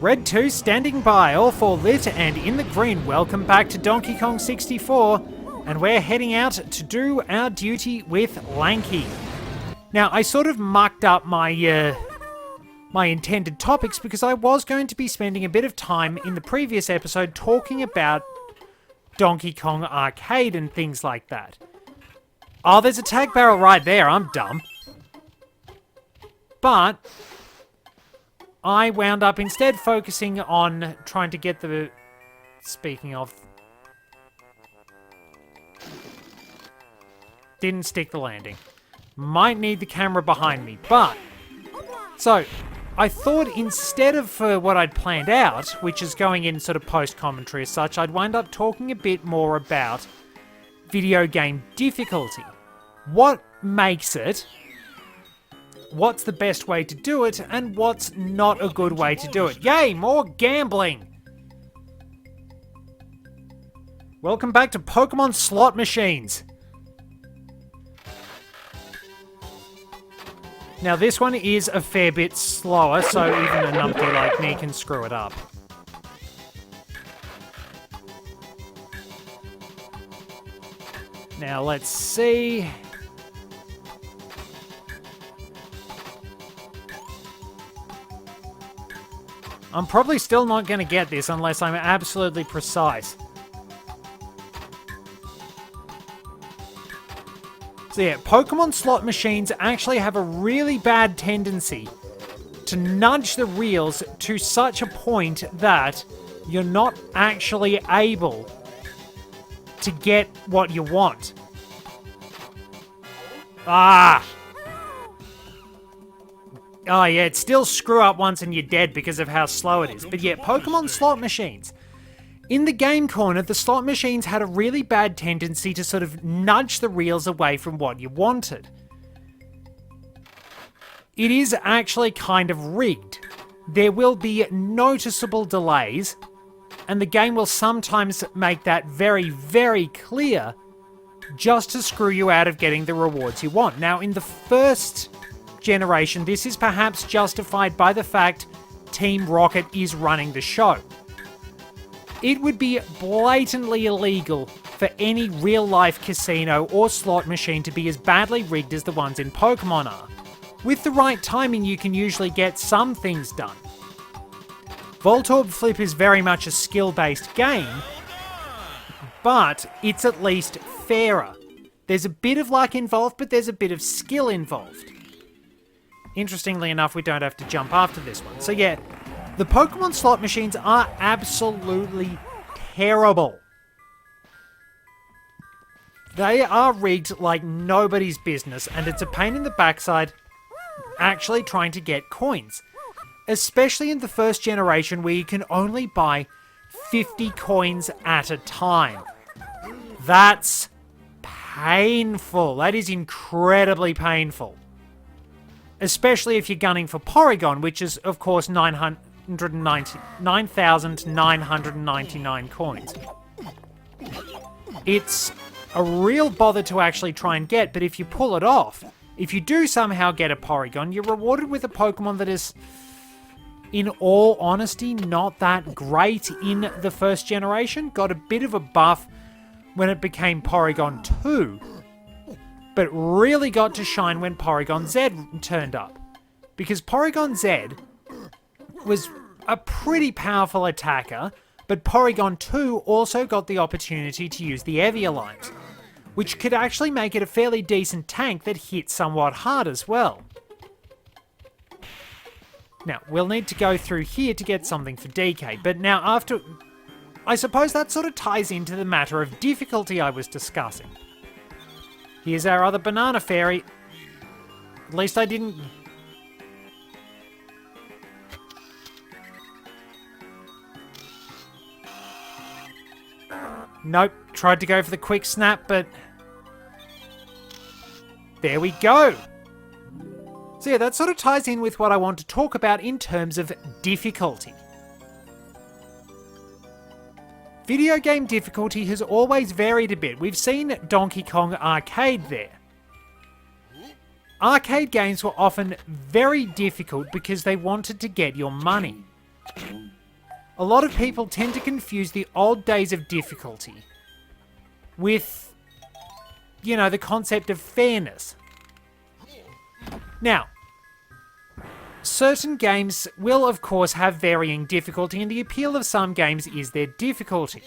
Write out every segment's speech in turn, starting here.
Red 2 standing by, all four lit and in the green. Welcome back to Donkey Kong 64, and we're heading out to do our duty with Lanky. Now, I sort of mucked up my my intended topics because I was going to be spending a bit of time in the previous episode talking about Donkey Kong Arcade and things like that. Oh, there's a tag barrel right there. I'm dumb. But I wound up instead focusing on trying to get the... Speaking of... Didn't stick the landing. Might need the camera behind me, but... So, I thought instead of what I'd planned out, which is going in sort of post-commentary as such, I'd wind up talking a bit more about video game difficulty. What makes it? What's the best way to do it? And what's not a good way to do it? Yay, more gambling! Welcome back to Pokemon slot machines. Now this one is a fair bit slower, so even a numpty like me can screw it up. Now let's see. I'm probably still not going to get this unless I'm absolutely precise. So yeah, Pokemon slot machines actually have a really bad tendency to nudge the reels to such a point that you're not actually able to get what you want. Ah! Oh yeah, it's still screw up once and you're dead because of how slow it is. But yeah, Pokemon slot machines. In the game corner, the slot machines had a really bad tendency to sort of nudge the reels away from what you wanted. It is actually kind of rigged. There will be noticeable delays, and the game will sometimes make that very, very clear just to screw you out of getting the rewards you want. Now, in the first generation, this is perhaps justified by the fact Team Rocket is running the show. It would be blatantly illegal for any real-life casino or slot machine to be as badly rigged as the ones in Pokemon are. With the right timing, you can usually get some things done. Voltorb Flip is very much a skill-based game, but it's at least fairer. There's a bit of luck involved, but there's a bit of skill involved. Interestingly enough, we don't have to jump after this one. So yeah, the Pokemon slot machines are absolutely terrible. They are rigged like nobody's business, and it's a pain in the backside actually trying to get coins. Especially in the first generation where you can only buy 50 coins at a time. That's painful. That is incredibly painful. Especially if you're gunning for Porygon, which is, of course, 9,999 coins. It's a real bother to actually try and get, but if you pull it off, if you do somehow get a Porygon, you're rewarded with a Pokemon that is, in all honesty, not that great in the first generation. Got a bit of a buff when it became Porygon 2, but really got to shine when Porygon Z turned up. Because Porygon Z was a pretty powerful attacker, but Porygon 2 also got the opportunity to use the Eviolite, which could actually make it a fairly decent tank that hit somewhat hard as well. Now, we'll need to go through here to get something for DK, but now after... I suppose that sort of ties into the matter of difficulty I was discussing. Here's our other banana fairy. At least I didn't... Nope, tried to go for the quick snap, but... There we go! So yeah, that sort of ties in with what I want to talk about in terms of difficulty. Video game difficulty has always varied a bit. We've seen Donkey Kong Arcade there. Arcade games were often very difficult because they wanted to get your money. a lot of people tend to confuse the old days of difficulty with, you know, the concept of fairness. Now, certain games will, of course, have varying difficulty, and the appeal of some games is their difficulty.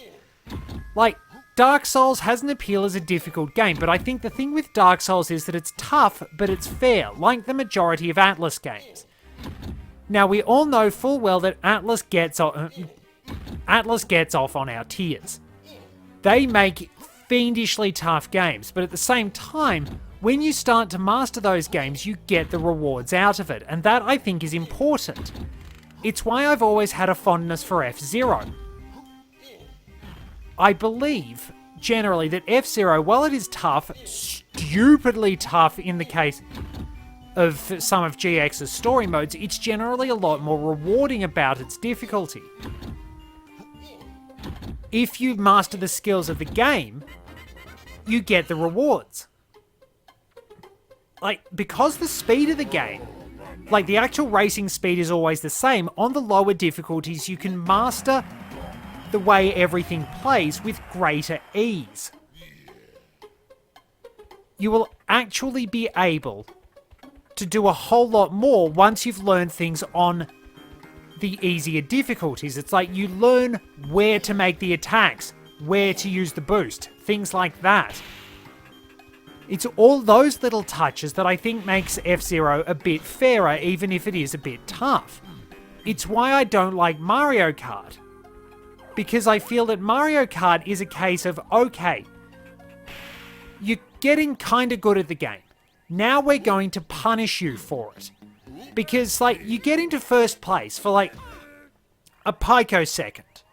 Like, Dark Souls has an appeal as a difficult game, but I think the thing with Dark Souls is that it's tough, but it's fair, like the majority of Atlas games. Now, we all know full well that Atlas gets off on our tears. They make fiendishly tough games, but at the same time, when you start to master those games, you get the rewards out of it, and that, I think, is important. It's why I've always had a fondness for F-Zero. I believe, generally, that F-Zero, while it is tough, stupidly tough in the case of some of GX's story modes, it's generally a lot more rewarding about its difficulty. If you master the skills of the game, you get the rewards. Like, because the speed of the game, like the actual racing speed is always the same, on the lower difficulties you can master the way everything plays with greater ease. You will actually be able to do a whole lot more once you've learned things on the easier difficulties. It's like you learn where to make the attacks, where to use the boost, things like that. It's all those little touches that I think makes F-Zero a bit fairer, even if it is a bit tough. It's why I don't like Mario Kart. Because I feel that Mario Kart is a case of, okay, you're getting kind of good at the game. Now we're going to punish you for it. Because, like, you get into first place for, like, a picosecond.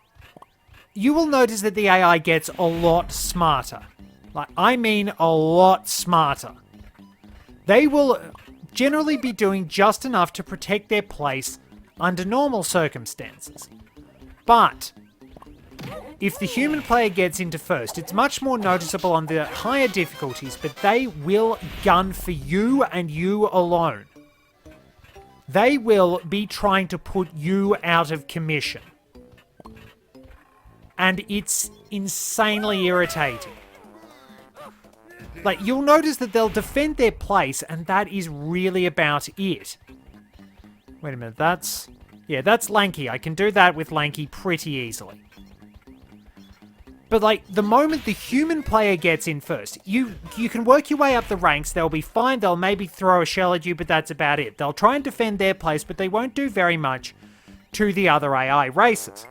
You will notice that the AI gets a lot smarter. Like, I mean a lot smarter. They will generally be doing just enough to protect their place under normal circumstances. But if the human player gets into first, it's much more noticeable on the higher difficulties, but they will gun for you and you alone. They will be trying to put you out of commission. And it's insanely irritating. Like, you'll notice that they'll defend their place, and that is really about it. Wait a minute, that's Lanky. I can do that with Lanky pretty easily. But, like, the moment the human player gets in first, you can work your way up the ranks, they'll be fine, they'll maybe throw a shell at you, but that's about it. They'll try and defend their place, but they won't do very much to the other AI races.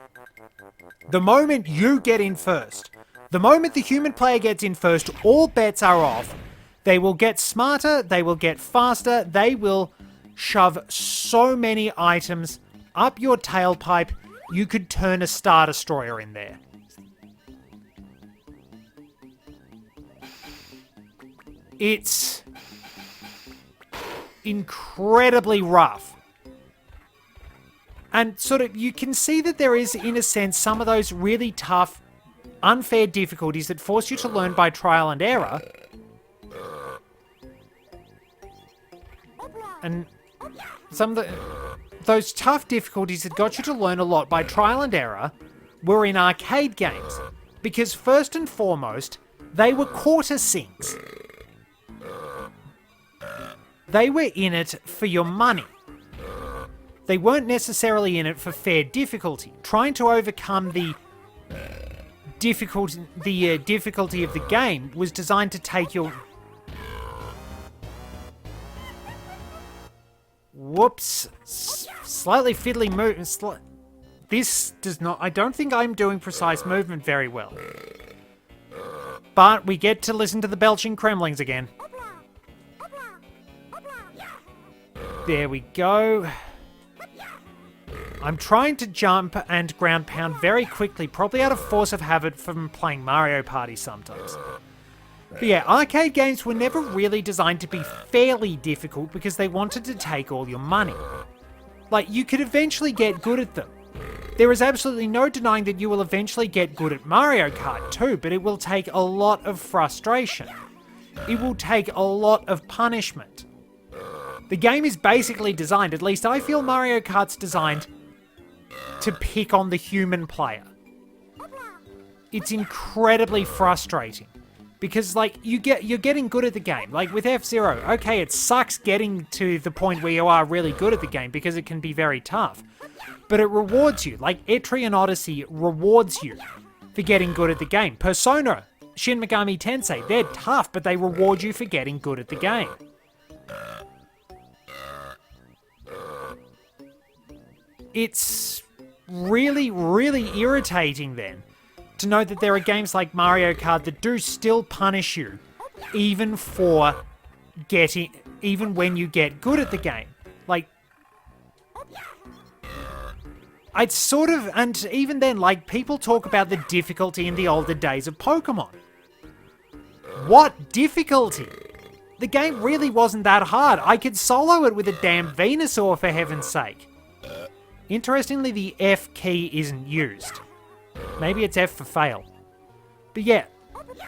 The moment you get in first, the moment the human player gets in first, all bets are off. They will get smarter, they will get faster, they will shove so many items up your tailpipe, you could turn a Star Destroyer in there. It's incredibly rough. And sort of, you can see that there is, in a sense, some of those really tough, unfair difficulties that force you to learn by trial and error. And some of those tough difficulties that got you to learn a lot by trial and error were in arcade games. Because first and foremost, they were quarter sinks. They were in it for your money. They weren't necessarily in it for fair difficulty. Trying to overcome the difficulty of the game was designed to take your... Whoops. Slightly fiddly movement. This does not... I don't think I'm doing precise movement very well. But we get to listen to the belching Kremlings again. There we go. I'm trying to jump and ground pound very quickly, probably out of force of habit from playing Mario Party sometimes. But yeah, arcade games were never really designed to be fairly difficult because they wanted to take all your money. Like, you could eventually get good at them. There is absolutely no denying that you will eventually get good at Mario Kart too, but it will take a lot of frustration. It will take a lot of punishment. The game is basically designed, at least I feel Mario Kart's designed, to pick on the human player. It's incredibly frustrating. Because, like, you're getting good at the game. Like, with F-Zero, okay, it sucks getting to the point where you are really good at the game because it can be very tough. But it rewards you. Like, Etrian Odyssey rewards you for getting good at the game. Persona, Shin Megami Tensei, they're tough, but they reward you for getting good at the game. It's really, really irritating then to know that there are games like Mario Kart that do still punish you, even when you get good at the game. Like, I'd sort of, and even then, like, people talk about the difficulty in the older days of Pokemon. What difficulty? The game really wasn't that hard. I could solo it with a damn Venusaur, for heaven's sake. Interestingly, the F key isn't used. Maybe it's F for fail. But yeah,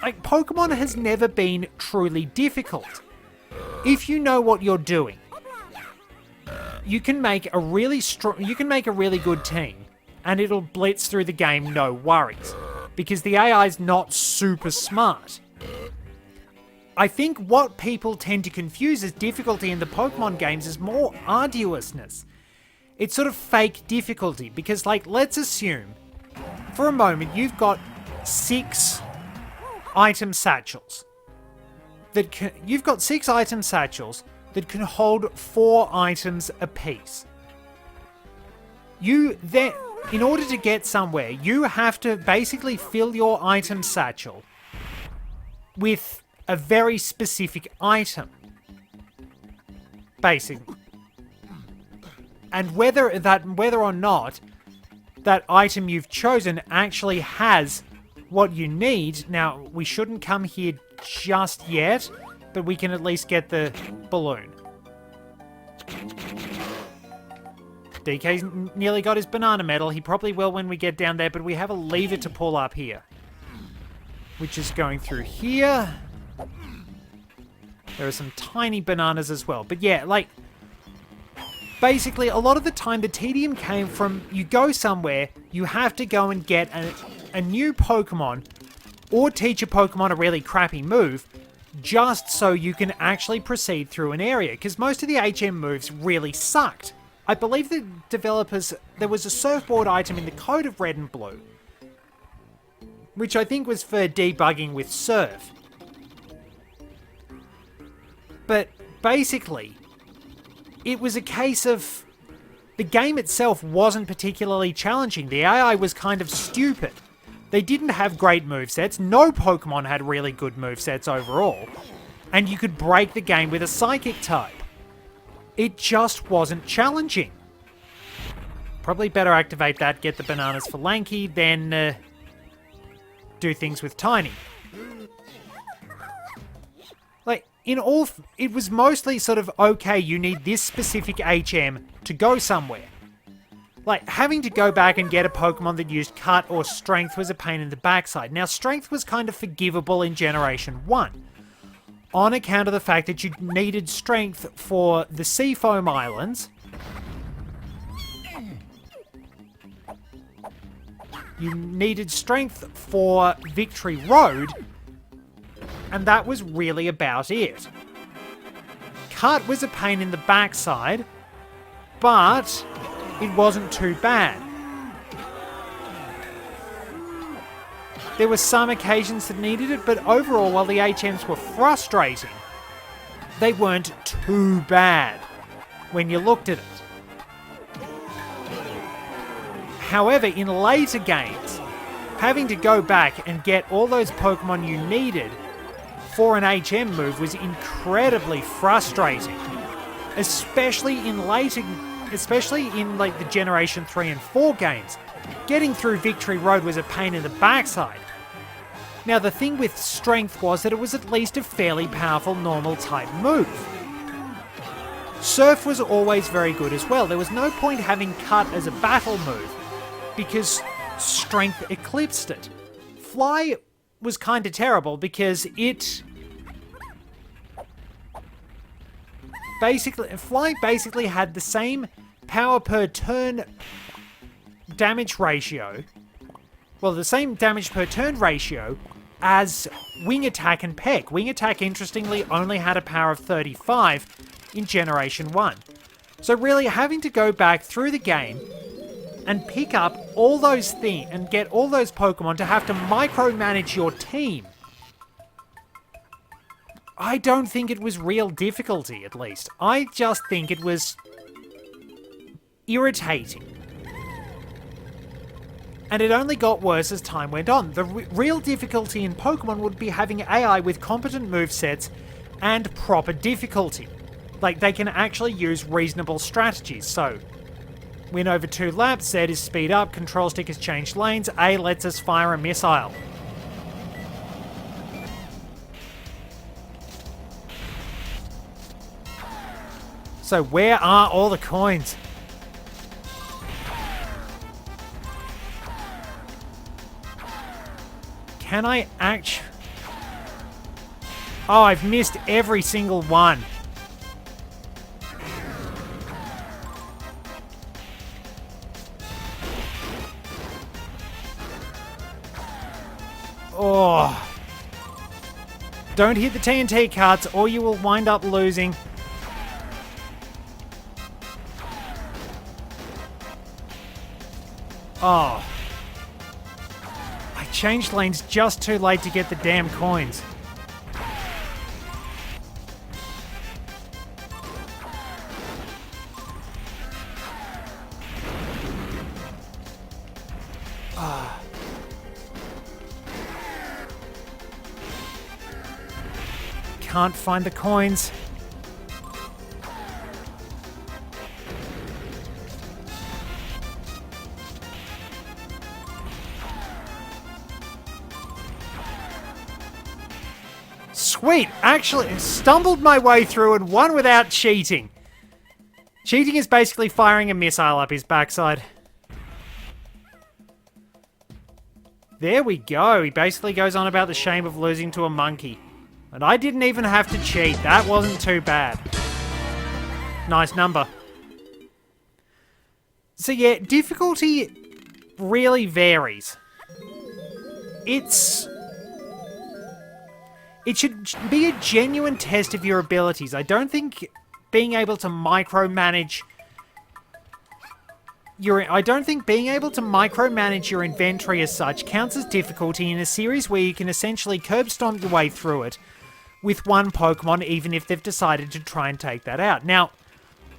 like, Pokemon has never been truly difficult. If you know what you're doing, you can make a really good team, and it'll blitz through the game no worries, because the AI is not super smart. I think what people tend to confuse as difficulty in the Pokemon games is more arduousness. It's sort of fake difficulty, because, like, let's assume for a moment you've got 6 item satchels that can hold 4 items apiece. You then, in order to get somewhere, you have to basically fill your item satchel with a very specific item. Basically. And whether or not that item you've chosen actually has what you need. Now, we shouldn't come here just yet, but we can at least get the balloon. DK's nearly got his banana medal. He probably will when we get down there, but we have a lever to pull up here, which is going through here. There are some tiny bananas as well. But yeah, like, basically, a lot of the time, the tedium came from you go somewhere, you have to go and get a new Pokemon, or teach a Pokemon a really crappy move, just so you can actually proceed through an area, because most of the HM moves really sucked. I believe the developers, there was a surfboard item in the code of Red and Blue, which I think was for debugging with Surf. But basically, it was a case of the game itself wasn't particularly challenging. The AI was kind of stupid. They didn't have great movesets. No Pokemon had really good movesets overall. And you could break the game with a Psychic type. It just wasn't challenging. Probably better activate that, get the bananas for Lanky, then do things with Tiny. Like, it was mostly sort of, okay, you need this specific HM to go somewhere. Like, having to go back and get a Pokemon that used Cut or Strength was a pain in the backside. Now, Strength was kind of forgivable in Generation 1, on account of the fact that you needed Strength for the Seafoam Islands. You needed Strength for Victory Road, and that was really about it. Cut was a pain in the backside, but it wasn't too bad. There were some occasions that needed it, but overall, while the HMs were frustrating, they weren't too bad when you looked at it. However, in later games, having to go back and get all those Pokemon you needed for an HM move was incredibly frustrating. Especially in like the Generation 3 and 4 games. Getting through Victory Road was a pain in the backside. Now, the thing with Strength was that it was at least a fairly powerful normal type move. Surf was always very good as well. There was no point having Cut as a battle move, because Strength eclipsed it. Fly was kind of terrible because Fly basically had the same power per turn damage ratio, well, the same damage per turn ratio as Wing Attack and Peck. Wing Attack, interestingly, only had a power of 35 in Generation 1. So really, having to go back through the game and pick up all those things and get all those Pokemon to have to micromanage your team, I don't think it was real difficulty, at least. I just think it was irritating. And it only got worse as time went on. The real difficulty in Pokemon would be having AI with competent movesets and proper difficulty. Like, they can actually use reasonable strategies. So, win over 2 laps, Z is speed up, control stick has changed lanes, A lets us fire a missile. So where are all the coins? Can I actually... Oh, I've missed every single one. Oh. Don't hit the TNT carts or you will wind up losing. Oh. I changed lanes just too late to get the damn coins. Can't find the coins. Sweet! Actually, stumbled my way through and won without cheating. Cheating is basically firing a missile up his backside. There we go. He basically goes on about the shame of losing to a monkey. And I didn't even have to cheat. That wasn't too bad. Nice number. So yeah, difficulty really varies. It should be a genuine test of your abilities. I don't think being able to micromanage your inventory as such counts as difficulty in a series where you can essentially curb stomp your way through it with one Pokemon, even if they've decided to try and take that out. Now,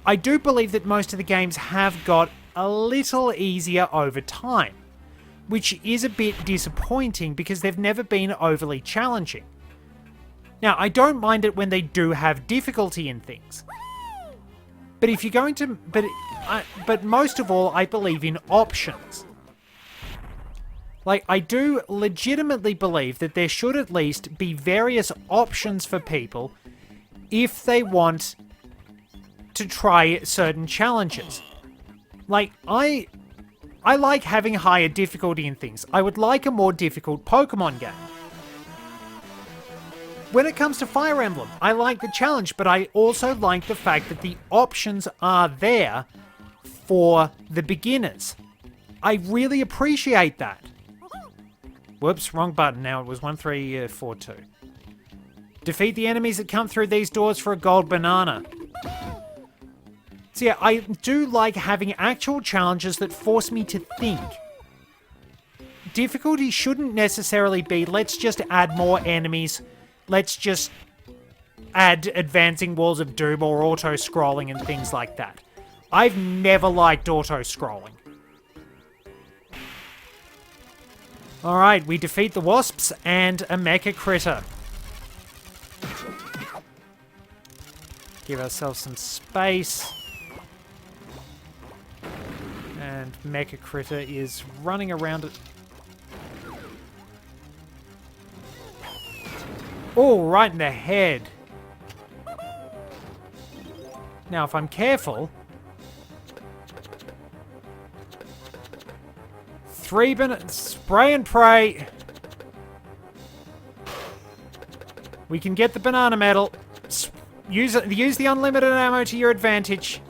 I do believe that most of the games have got a little easier over time, which is a bit disappointing because they've never been overly challenging. Now, I don't mind it when they do have difficulty in things. But if you're going to... But most of all, I believe in options. Like, I do legitimately believe that there should at least be various options for people if they want to try certain challenges. Like, I like having higher difficulty in things. I would like a more difficult Pokemon game. When it comes to Fire Emblem, I like the challenge, but I also like the fact that the options are there for the beginners. I really appreciate that. Whoops, wrong button now. It was 1342. Defeat the enemies that come through these doors for a gold banana. So yeah, I do like having actual challenges that force me to think. Difficulty shouldn't necessarily be, let's just add more enemies. Let's just add advancing walls of doom or auto-scrolling and things like that. I've never liked auto-scrolling. Alright, we defeat the wasps and a mecha critter. Give ourselves some space. And mecha critter is running around it. Oh, right in the head. Now, if I'm careful... 3 spray and pray. We can get the banana medal. Use the unlimited ammo to your advantage.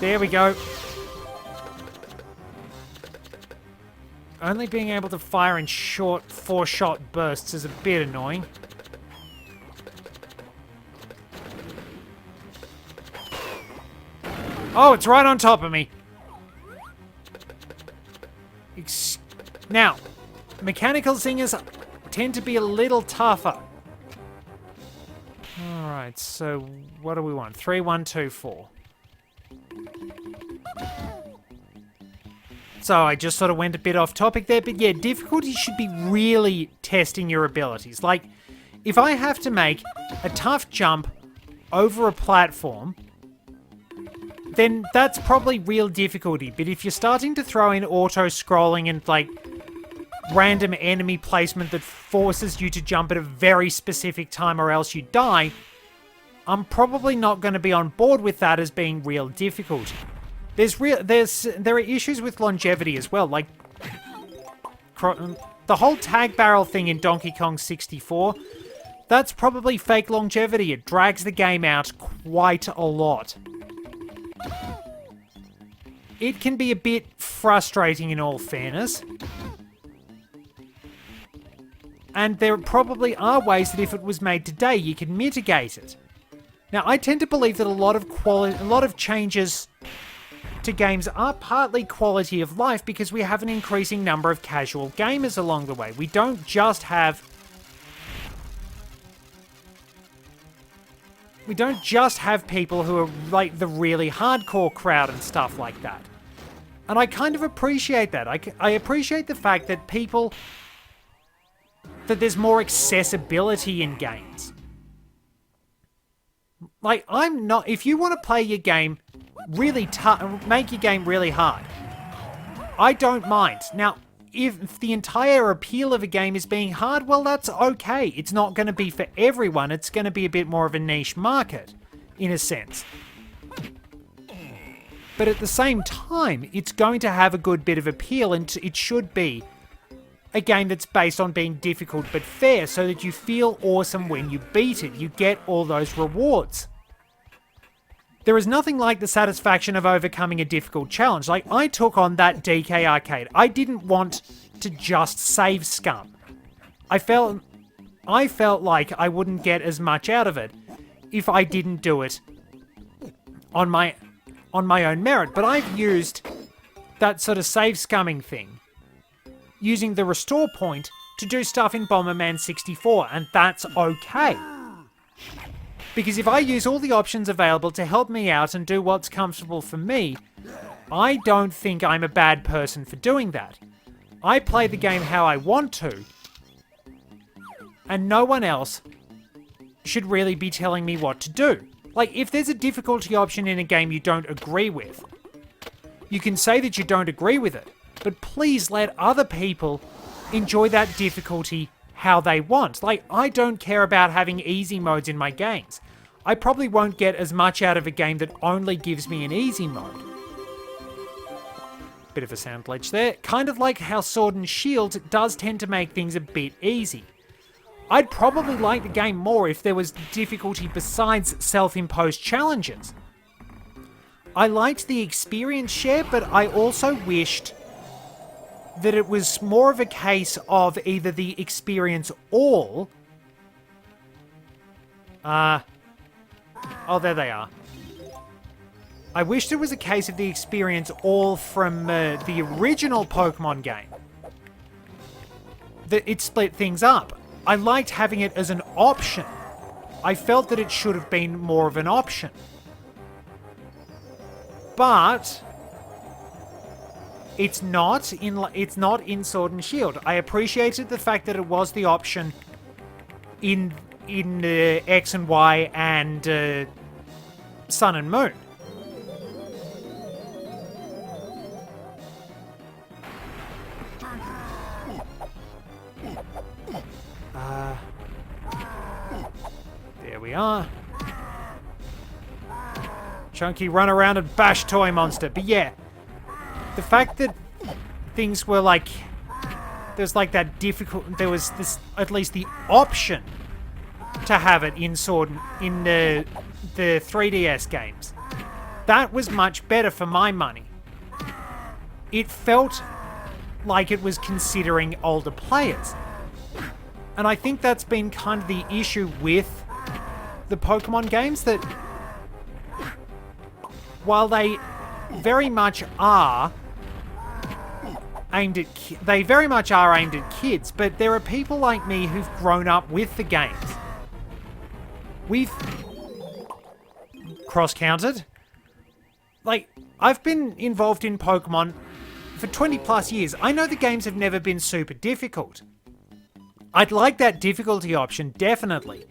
There we go. Only being able to fire in short 4-shot bursts is a bit annoying. Oh, it's right on top of me. Now, mechanical zingers tend to be a little tougher. Alright, so what do we want? 3, 1, 2, 4. So I just sort of went a bit off topic there, but yeah, difficulty should be really testing your abilities. Like, if I have to make a tough jump over a platform, then that's probably real difficulty. But if you're starting to throw in auto-scrolling and, like, random enemy placement that forces you to jump at a very specific time or else you die, I'm probably not going to be on board with that as being real difficulty. There are issues with longevity as well, like the whole tag barrel thing in Donkey Kong 64. That's probably fake longevity. It drags the game out quite a lot. It can be a bit frustrating in all fairness. And there probably are ways that if it was made today, you can mitigate it. Now, I tend to believe that a lot of changes to games are partly quality of life because we have an increasing number of casual gamers along the way. We don't just have people who are like the really hardcore crowd and stuff like that. And I kind of appreciate that. I appreciate the fact that that there's more accessibility in games. Like, if you want to play your game really tough, make your game really hard, I don't mind. Now, if the entire appeal of a game is being hard, well, that's okay. It's not going to be for everyone. It's going to be a bit more of a niche market, in a sense. But at the same time, it's going to have a good bit of appeal, and it should be a game that's based on being difficult but fair, so that you feel awesome when you beat it. You get all those rewards. There is nothing like the satisfaction of overcoming a difficult challenge. Like, I took on that DK arcade. I didn't want to just save scum. I felt like I wouldn't get as much out of it if I didn't do it on my own merit. But I've used that sort of save scumming thing, using the restore point to do stuff in Bomberman 64, and that's okay. Because if I use all the options available to help me out and do what's comfortable for me, I don't think I'm a bad person for doing that. I play the game how I want to, and no one else should really be telling me what to do. Like, if there's a difficulty option in a game you don't agree with, you can say that you don't agree with it, but please let other people enjoy that difficulty how they want. Like, I don't care about having easy modes in my games. I probably won't get as much out of a game that only gives me an easy mode. Bit of a sound glitch there. Kind of like how Sword and Shield does tend to make things a bit easy. I'd probably like the game more if there was difficulty besides self-imposed challenges. I liked the experience share, but I also wished that it was more of a case of either the experience all... oh, there they are. I wished it was a case of the experience all from the original Pokemon game. That it split things up. I liked having it as an option. I felt that it should have been more of an option. But it's not in Sword and Shield. I appreciated the fact that it was the option in X and Y and Sun and Moon. There we are. Chunky, run around and bash Toy Monster. But yeah, the fact that things were like, there's like that difficult, there was this, at least the option to have it in Sword, in the 3DS games. that was much better for my money. It felt like it was considering older players. And I think that's been kind of the issue with the Pokemon games, that while they very much are aimed at kids, but there are people like me who've grown up with the games. We've cross-counted. Like, I've been involved in Pokemon for 20 plus years. I know the games have never been super difficult. I'd like that difficulty option, definitely.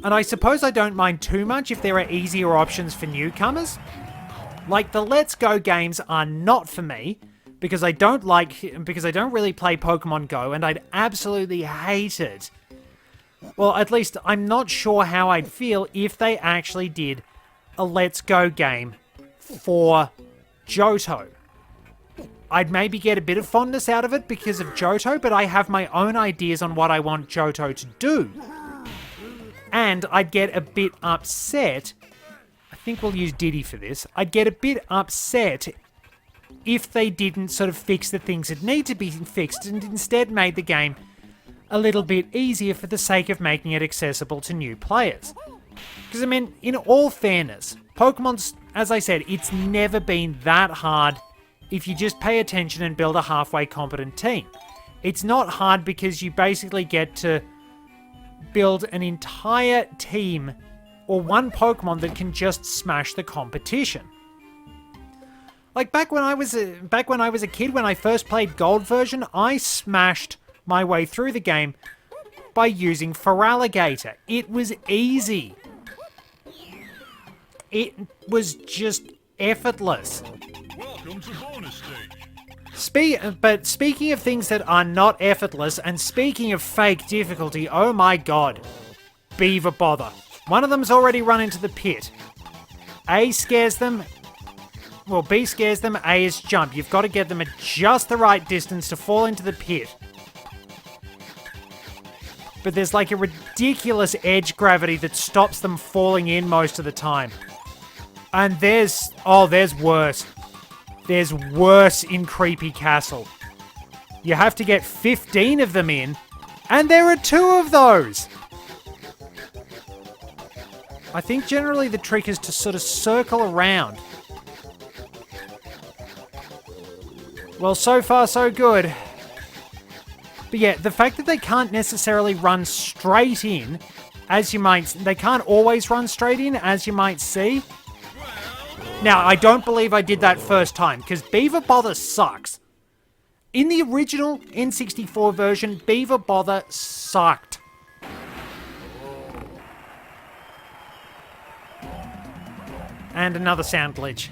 And I suppose I don't mind too much if there are easier options for newcomers. Like, the Let's Go games are not for me, because I don't really play Pokemon Go, and I'd absolutely hate it. Well, at least I'm not sure how I'd feel if they actually did a Let's Go game for Johto. I'd maybe get a bit of fondness out of it because of Johto, but I have my own ideas on what I want Johto to do. And I'd get a bit upset. I think we'll use Diddy for this. I'd get a bit upset if they didn't sort of fix the things that need to be fixed and instead made the game a little bit easier for the sake of making it accessible to new players. Because, I mean, in all fairness, Pokemon's, as I said, it's never been that hard if you just pay attention and build a halfway competent team. It's not hard because you basically get to build an entire team or one Pokemon that can just smash the competition. Like back when I was a kid, when I first played Gold version, I smashed my way through the game by using Feraligatr. It was easy. It was just effortless. Welcome to bonus stage. But speaking of things that are not effortless, and speaking of fake difficulty, oh my god. Beaver Bother. One of them's already run into the pit. A scares them. Well, B scares them, A is jump. You've got to get them at just the right distance to fall into the pit. But there's like a ridiculous edge gravity that stops them falling in most of the time. And there's worse. There's worse in Creepy Castle. You have to get 15 of them in, and there are 2 of those! I think generally the trick is to sort of circle around. Well, so far so good. But yeah, the fact that they can't necessarily run straight in, they can't always run straight in, as you might see. Now, I don't believe I did that first time, because Beaver Bother sucks. In the original N64 version, Beaver Bother sucked. And another sound glitch.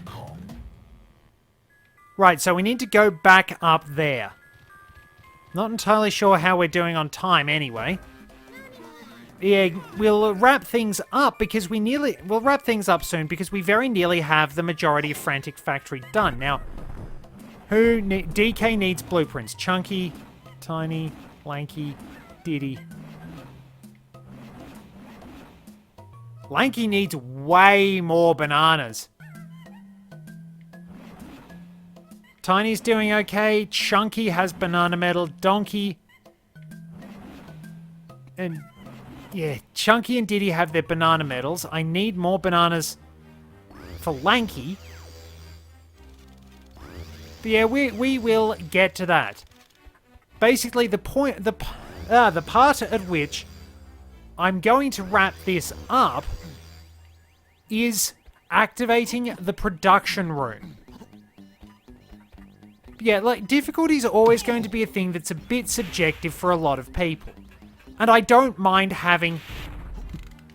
Right, so we need to go back up there. Not entirely sure how we're doing on time anyway. Yeah, we'll wrap things up because we'll wrap things up soon because we very nearly have the majority of Frantic Factory done. Now, DK needs blueprints. Chunky, Tiny, Lanky, Diddy. Lanky needs way more bananas. Tiny's doing okay. Chunky has banana metal. Donkey. And yeah, Chunky and Diddy have their banana medals. I need more bananas for Lanky. But yeah, we will get to that. Basically, the part at which I'm going to wrap this up is activating the production room. Yeah, like, difficulty is always going to be a thing that's a bit subjective for a lot of people. And I don't mind having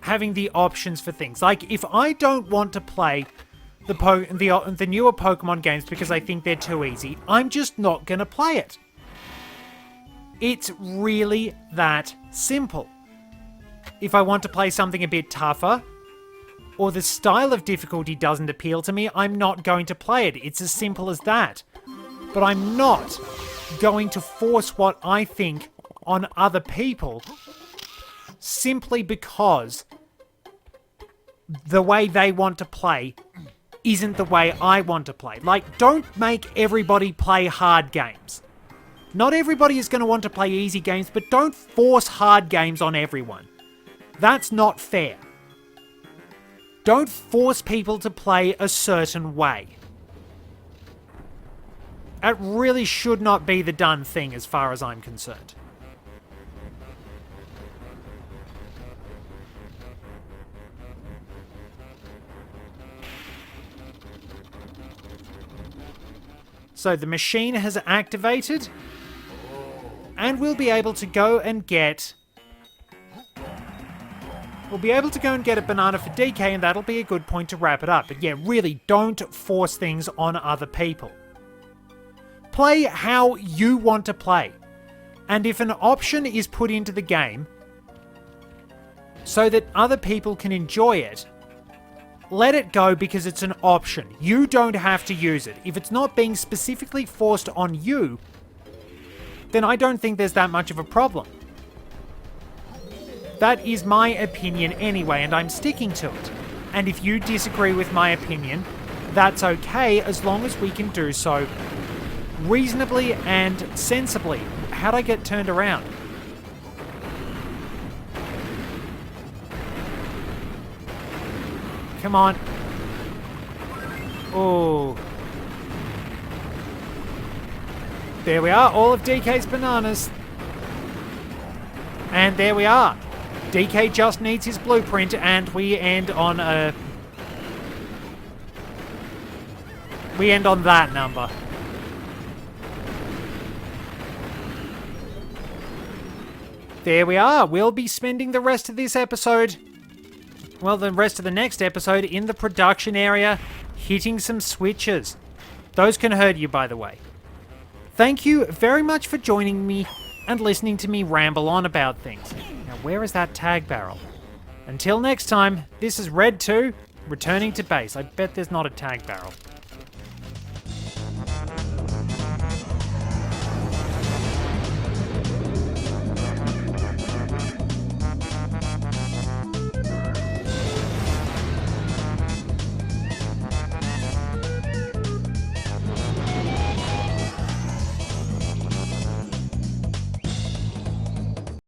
the options for things. Like, if I don't want to play the newer Pokemon games because I think they're too easy, I'm just not going to play it. It's really that simple. If I want to play something a bit tougher, or the style of difficulty doesn't appeal to me, I'm not going to play it. It's as simple as that. But I'm not going to force what I think on other people simply because the way they want to play isn't the way I want to play. Like, don't make everybody play hard games. Not everybody is going to want to play easy games, but don't force hard games on everyone. That's not fair. Don't force people to play a certain way. That really should not be the done thing as far as I'm concerned. So the machine has activated, and we'll be able to go and get... We'll be able to go and get a banana for DK, and that'll be a good point to wrap it up. But yeah, really, don't force things on other people. Play how you want to play. And if an option is put into the game so that other people can enjoy it, let it go because it's an option. You don't have to use it. If it's not being specifically forced on you, then I don't think there's that much of a problem. That is my opinion anyway, and I'm sticking to it. And if you disagree with my opinion, that's okay, as long as we can do so reasonably and sensibly. How'd I get turned around? Come on. Oh. There we are, all of DK's bananas. And there we are. DK just needs his blueprint, and we end on a... We end on that number. There we are. We'll be spending the rest of this episode... Well, the rest of the next episode in the production area, hitting some switches. Those can hurt you, by the way. Thank you very much for joining me and listening to me ramble on about things. Now, where is that tag barrel? Until next time, this is Red 2, returning to base. I bet there's not a tag barrel.